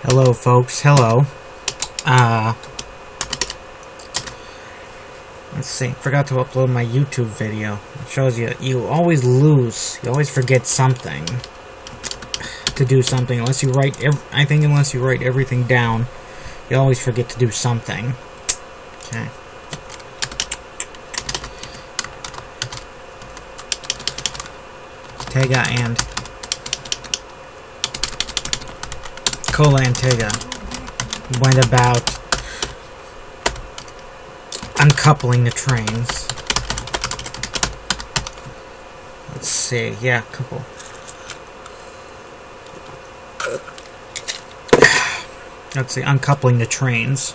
Hello folks, hello. Let's see, forgot to upload my YouTube video. It shows you always lose, you always forget something to do something, unless you write, unless you write everything down, you always forget to do something. Okay. Tega and Cola and Tega went about uncoupling the trains. Let's see, yeah, couple. Let's see, uncoupling the trains,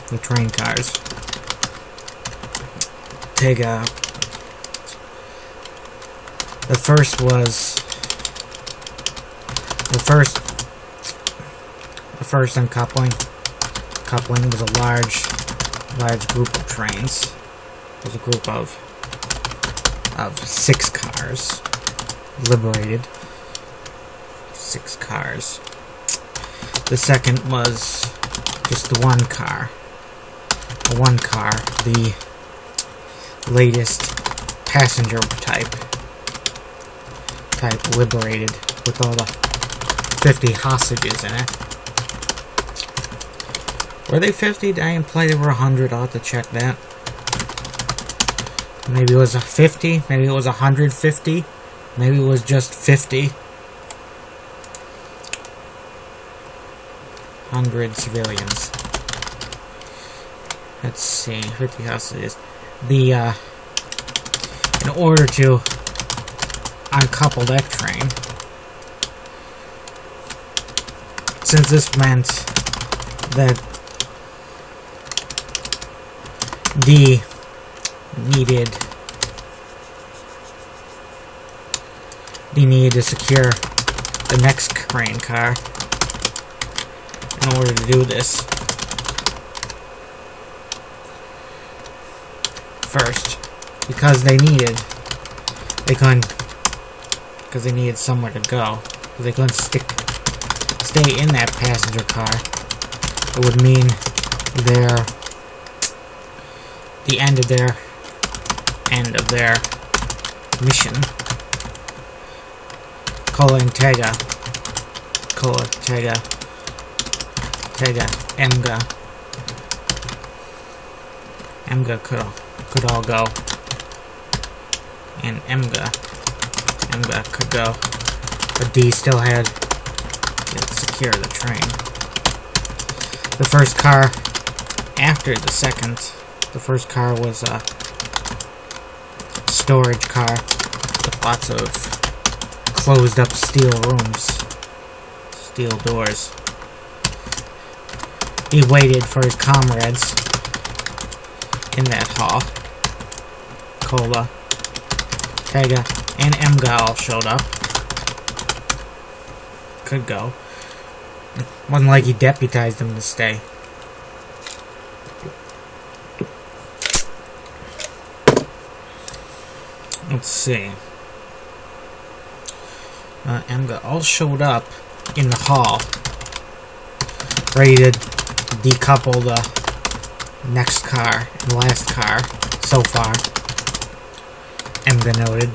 the train cars. Tega. The first uncoupling was a large group of trains. It was a group of 6 cars liberated. 6 cars. The second was just the one car. The latest passenger type liberated with all the 50 hostages in it. Were they 50? Did I imply they were 100? I'll have to check that. Maybe it was a 50, maybe it was 150, maybe it was just 50. 100 civilians. Let's see, 50 hostages. In order to uncouple that train, since this meant that D needed to secure the next train car in order to do this. First, because they needed somewhere to go. Because they couldn't stay in that passenger car. It would mean the end of their mission. Cola and Tega, Emga could all go, and Emga could go, but D still had to secure the train. The first car after the second. The first car was a storage car with lots of closed up steel rooms, steel doors. He waited for his comrades in that hall. Cola, Tega, and Emga all showed up. Could go. It wasn't like he deputized them to stay. Let's see. Emga all showed up in the hall, ready to decouple the next car and the last car so far. Emga noted.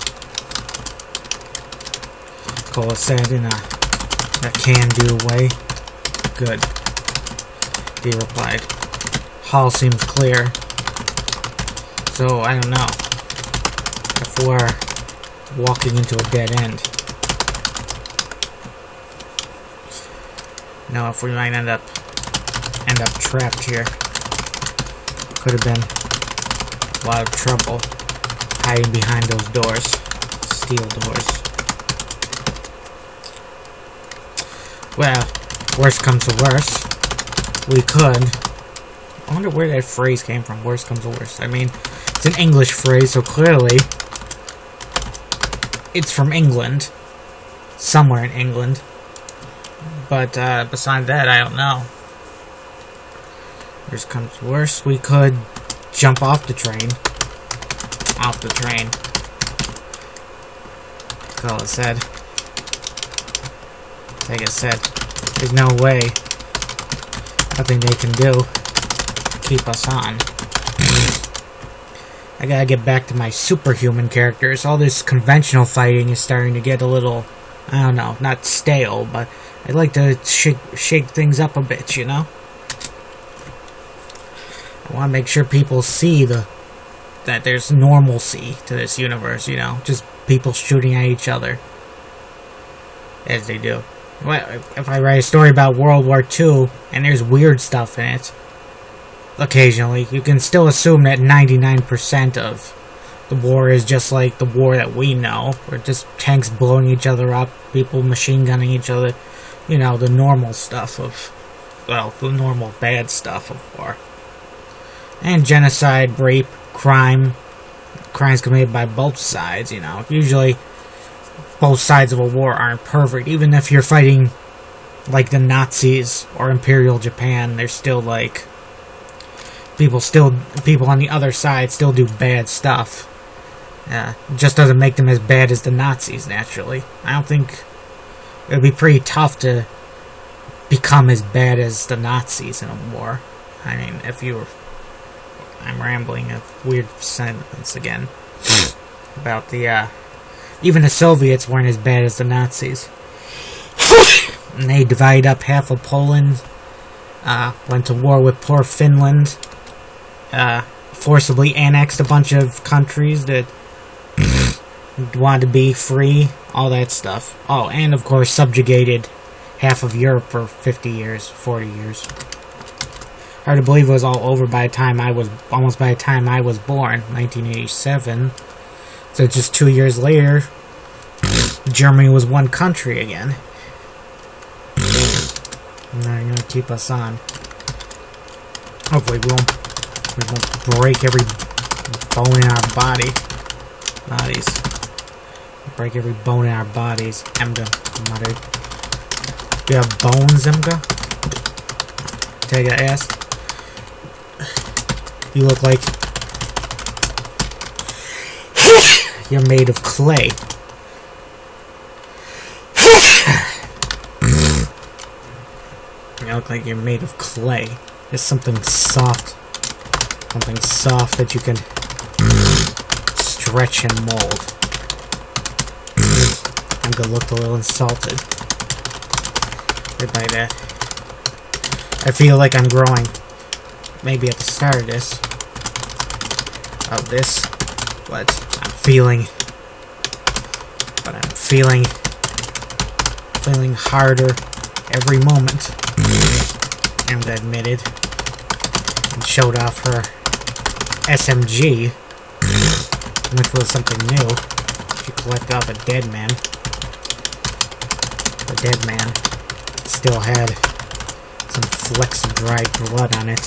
Cola said in a can-do way. Good. D replied. Hall seems clear. So, I don't know if we're walking into a dead end. No, if we might end up trapped here. Could have been a lot of trouble hiding behind those doors, steel doors. Well, worst comes to worst, we could. I wonder where that phrase came from. Worst comes to worst. I mean, it's an English phrase, so clearly it's from England, somewhere in England. But besides that, I don't know. Worst comes to worst, we could jump off the train. Cola said. Like I said, there's no way Nothing they can do to keep us on. I gotta get back to my superhuman characters. All this conventional fighting is starting to get a little, I don't know, not stale, but I'd like to shake things up a bit, you know? I want to make sure people see that there's normalcy to this universe, you know? Just people shooting at each other. As they do. Well, if I write a story about World War II, and there's weird stuff in it, occasionally, you can still assume that 99% of the war is just like the war that we know, where just tanks blowing each other up, people machine gunning each other, you know, the normal stuff of, well, the normal bad stuff of war. And genocide, rape, crimes committed by both sides, you know. Usually, both sides of a war aren't perfect. Even if you're fighting, like, the Nazis or Imperial Japan, there's still, like, people on the other side still do bad stuff. It just doesn't make them as bad as the Nazis, naturally. I don't think it would be pretty tough to become as bad as the Nazis in a war. I mean, if you were... I'm rambling a weird sentence again. About the, even the Soviets weren't as bad as the Nazis. And they divided up half of Poland, went to war with poor Finland, forcibly annexed a bunch of countries that wanted to be free, all that stuff. Oh, and of course subjugated half of Europe for 50 years, 40 years. Hard to believe it was all over by the time I was born, 1987. So just 2 years later, Germany was one country again. And they're gonna keep us on. Hopefully we won't break every bone in our bodies. Break every bone in our bodies. Emga muttered. You have bones, Emga? Take a ass. You look like you're made of clay. You look like you're made of clay. There's something soft that you can stretch and mold. I'm gonna look a little insulted by that. I feel like I'm growing. Maybe at the start of this, but I'm feeling harder every moment. Amanda admitted and showed off her SMG, which was something new. She collected off a dead man. The dead man still had some flecks of dried blood on it.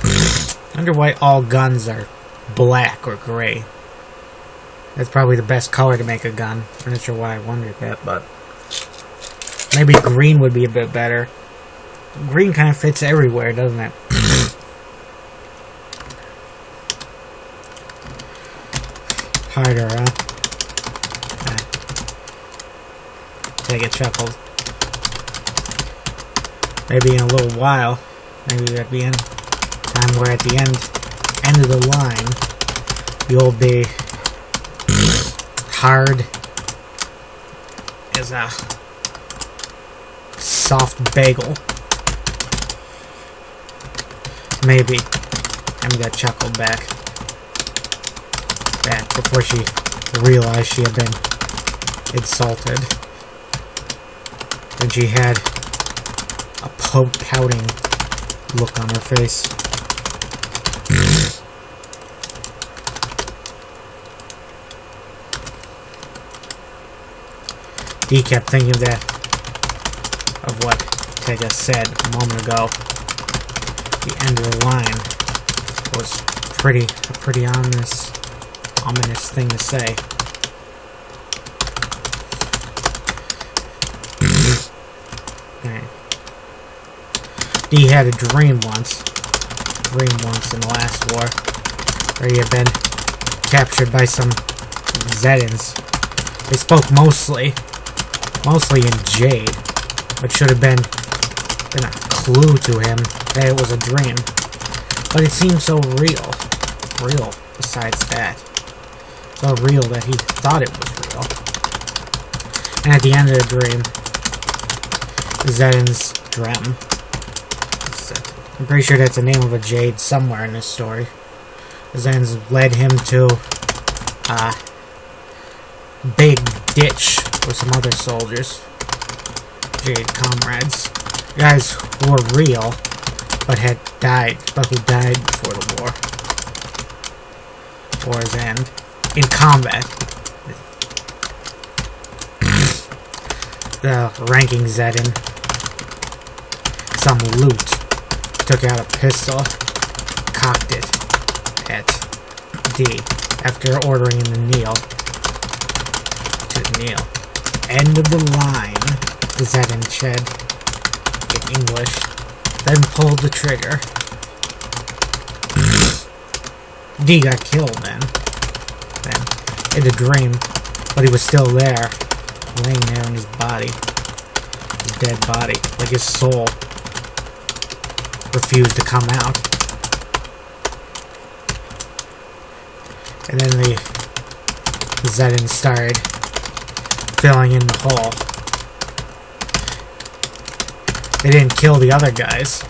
I wonder why all guns are black or gray. That's probably the best color to make a gun. I'm not sure why I wondered that, but maybe green would be a bit better. Green kind of fits everywhere, doesn't it? Harder, huh? Take a chuckle. Maybe in a little while, maybe at the end time we're at the end of the line, you'll be hard as a soft bagel. Maybe. I'm gonna chuckle back before she realized she had been insulted. When she had a pouting look on her face. He kept thinking of what Tega said a moment ago. The end of the line was a pretty ominous thing to say. He had a dream once in the last war, where he had been captured by some Zedans. They spoke mostly in Jade, but should have been been a clue to him that it was a dream. But it seemed so real. Real, besides that. So real that he thought it was real. And at the end of the dream, Zedin's Drem. I'm pretty sure that's the name of a jade somewhere in this story. Zedin's led him to a big ditch with some other soldiers. Jade comrades. Guys who were real, but had died, but who died before the war. War's end. In combat. The ranking Zedin. Some loot. Took out a pistol. Cocked it at D. After ordering him to kneel. To kneel. End of the line. Zedin said. In English. Then pulled the trigger. D got killed then. In the dream, but he was still there, laying there in his body, his dead body, like his soul refused to come out. And then the Zedin started filling in the hole. They didn't kill the other guys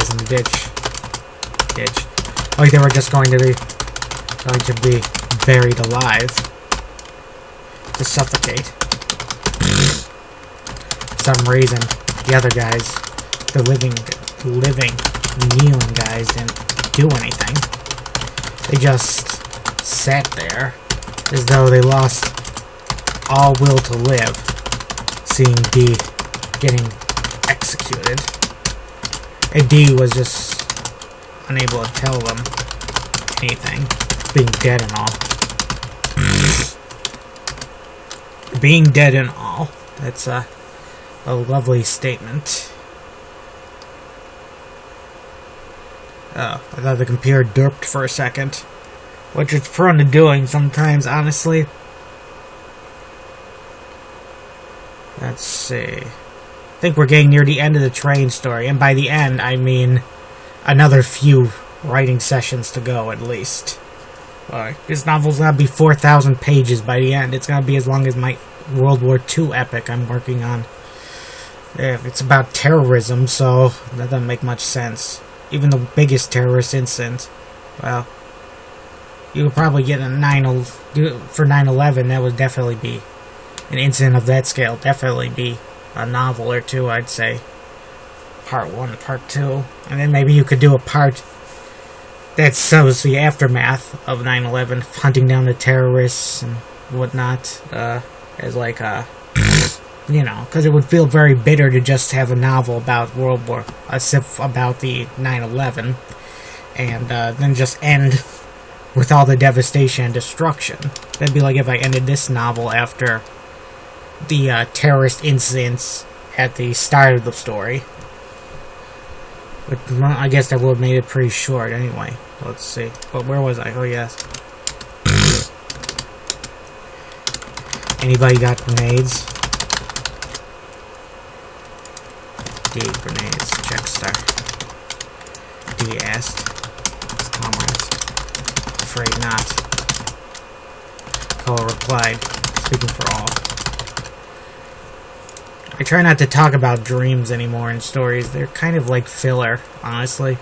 in the ditch. Like they were just going to be buried alive to suffocate. For some reason, the other guys, the living, kneeling guys, didn't do anything. They just sat there as though they lost all will to live, seeing D getting executed. And D was just unable to tell them anything, being dead and all. Being dead and all. That's a lovely statement. Oh, I thought the computer derped for a second. Which it's prone to doing sometimes, honestly. Let's see. I think we're getting near the end of the train story. And by the end, I mean another few writing sessions to go, at least. This novel's gonna be 4,000 pages by the end. It's gonna be as long as my World War II epic I'm working on. Yeah, it's about terrorism, so that doesn't make much sense. Even the biggest terrorist incident, well, you could probably get a for 9/11. That would definitely be an incident of that scale. Definitely be a novel or two, I'd say. Part 1, Part 2, and then maybe you could do a part that shows the aftermath of 9/11, hunting down the terrorists and whatnot, as like a, because it would feel very bitter to just have a novel about about the 9/11, and then just end with all the devastation and destruction. That'd be like if I ended this novel after the terrorist incidents at the start of the story. But I guess that would have made it pretty short anyway. Let's see. But where was I? Oh, yes. Anybody got grenades? D, grenades. Check star. D asked his comrades. Afraid not. Cole replied, speaking for all. I try not to talk about dreams anymore in stories. They're kind of like filler, honestly.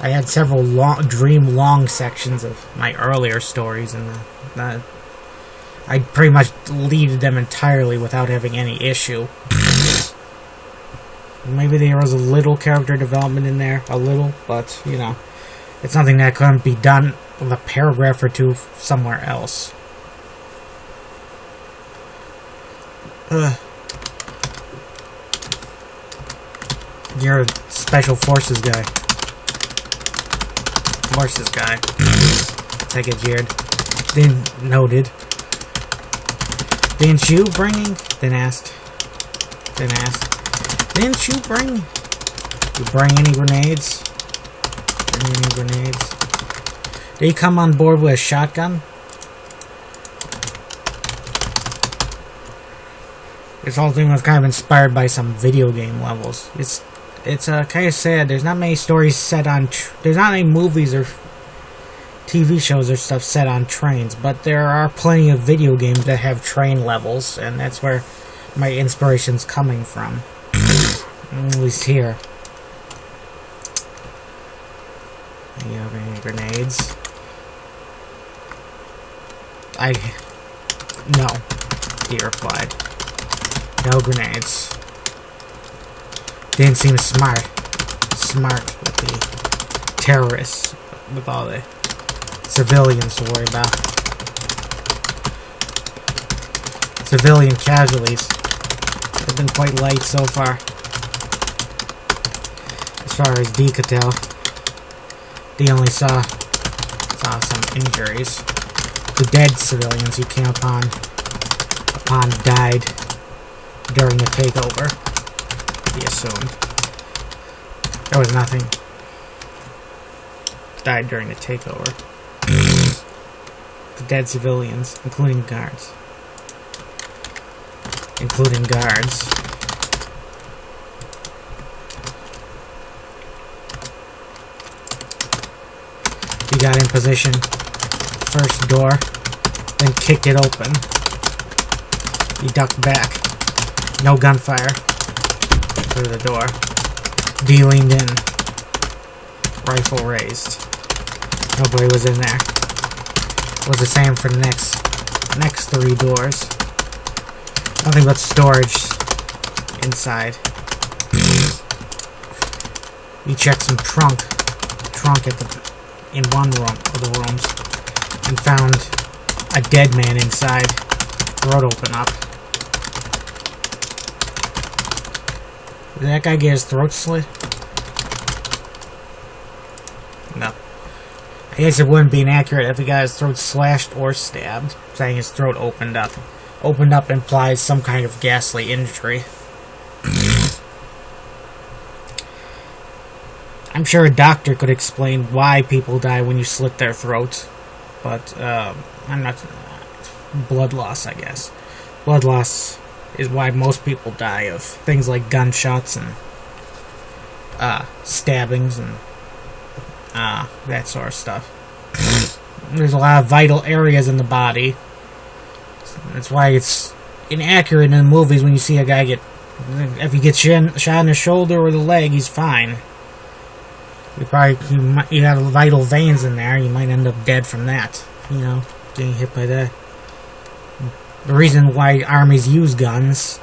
I had several dream-long sections of my earlier stories, and I pretty much deleted them entirely without having any issue. Maybe there was a little character development in there, but, it's something that couldn't be done with a paragraph or two somewhere else. You're a special forces guy. Take it, Jared. Then noted. Didn't you bring? Then asked. Didn't you bring? You bring any grenades? Did he come on board with a shotgun? This whole thing was kind of inspired by some video game levels. It's kind of sad. There's not many stories set on... There's not any movies or TV shows or stuff set on trains, but there are plenty of video games that have train levels, and that's where my inspiration's coming from. At least here. You have any grenades? No, he replied. No grenades. Didn't seem smart with the terrorists, with all the civilians to worry about. Civilian casualties have been quite light so far. As far as Dee could tell, Dee only saw some injuries. The dead civilians he came upon died during the takeover, he assumed. There was nothing. Died during the takeover. The dead civilians, including guards. He got in position. First door, then kicked it open. He ducked back. No gunfire through the door. Dee leaned in. Rifle raised. Nobody was in there. It was the same for the next 3 doors. Nothing but storage inside. He checked some trunk in one room of the rooms, and found a dead man inside. Throat open up. Did that guy get his throat slit? No. I guess it wouldn't be inaccurate if he got his throat slashed or stabbed, saying his throat opened up. Opened up implies some kind of ghastly injury. I'm sure a doctor could explain why people die when you slit their throats, but I'm not... Blood loss, I guess. Blood loss is why most people die of things like gunshots and stabbings and that sort of stuff. There's a lot of vital areas in the body. That's why it's inaccurate in the movies when you see a guy if he gets shot in the shoulder or the leg, he's fine. You have vital veins in there, you might end up dead from that. You know, getting hit by that. The reason why armies use guns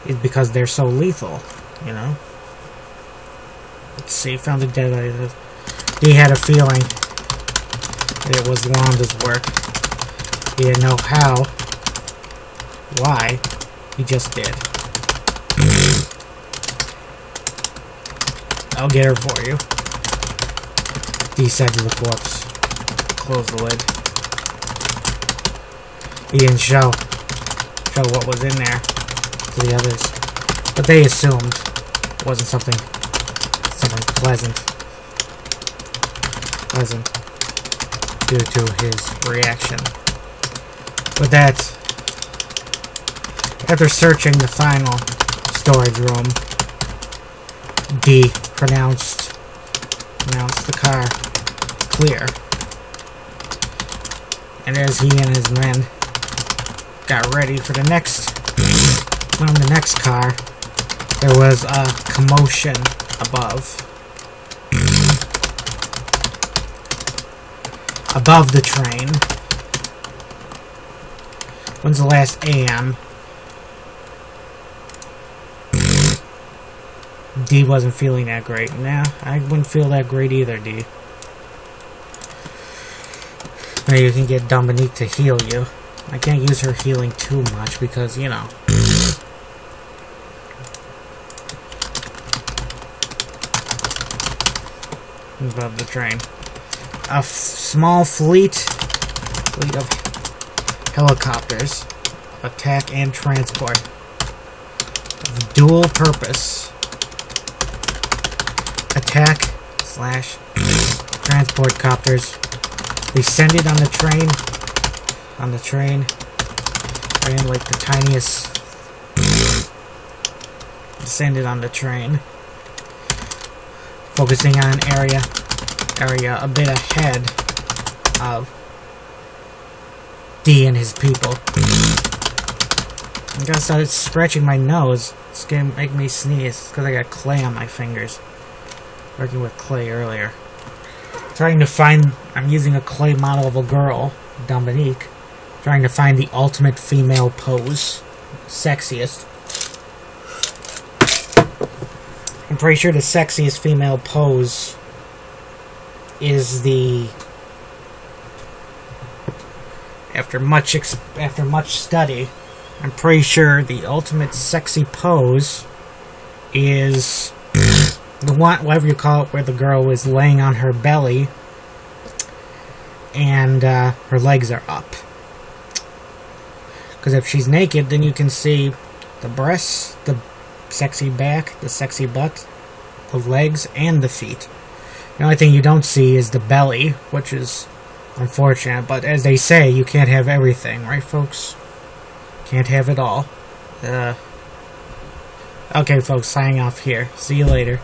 is because they're so lethal, you know? Let's see, found a dead body. He had a feeling that it was Wanda's work. He didn't know how, why, he just did. I'll get her for you, he said to the corpse. Close the lid. He didn't show what was in there to the others, but they assumed it wasn't something pleasant due to his reaction. With that, after searching the final storage room, Dee pronounced the car clear. And as he and his men got ready for the next car, there was a commotion above the train. When's the last AM? Dee wasn't feeling that great. Nah, I wouldn't feel that great either, Dee. Maybe you can get Dominique to heal you. I can't use her healing too much because, you know. Above the train. A small fleet of helicopters, attack and transport, of dual purpose. Attack / transport copters descended on the train. Ran like the tiniest. Descended on the train. focusing on an area a bit ahead of D and his people. I gotta start scratching my nose. It's gonna make me sneeze because I got clay on my fingers. Working with clay earlier. Trying to find... I'm using a clay model of a girl, Dominique. Trying to find the ultimate female pose. Sexiest. I'm pretty sure the sexiest female pose is the... After much study, I'm pretty sure the ultimate sexy pose is the one, whatever you call it, where the girl is laying on her belly and her legs are up. Because if she's naked, then you can see the breasts, the sexy back, the sexy butt, the legs, and the feet. The only thing you don't see is the belly, which is unfortunate, but as they say, you can't have everything, right, folks? Can't have it all. Okay, folks, signing off here. See you later.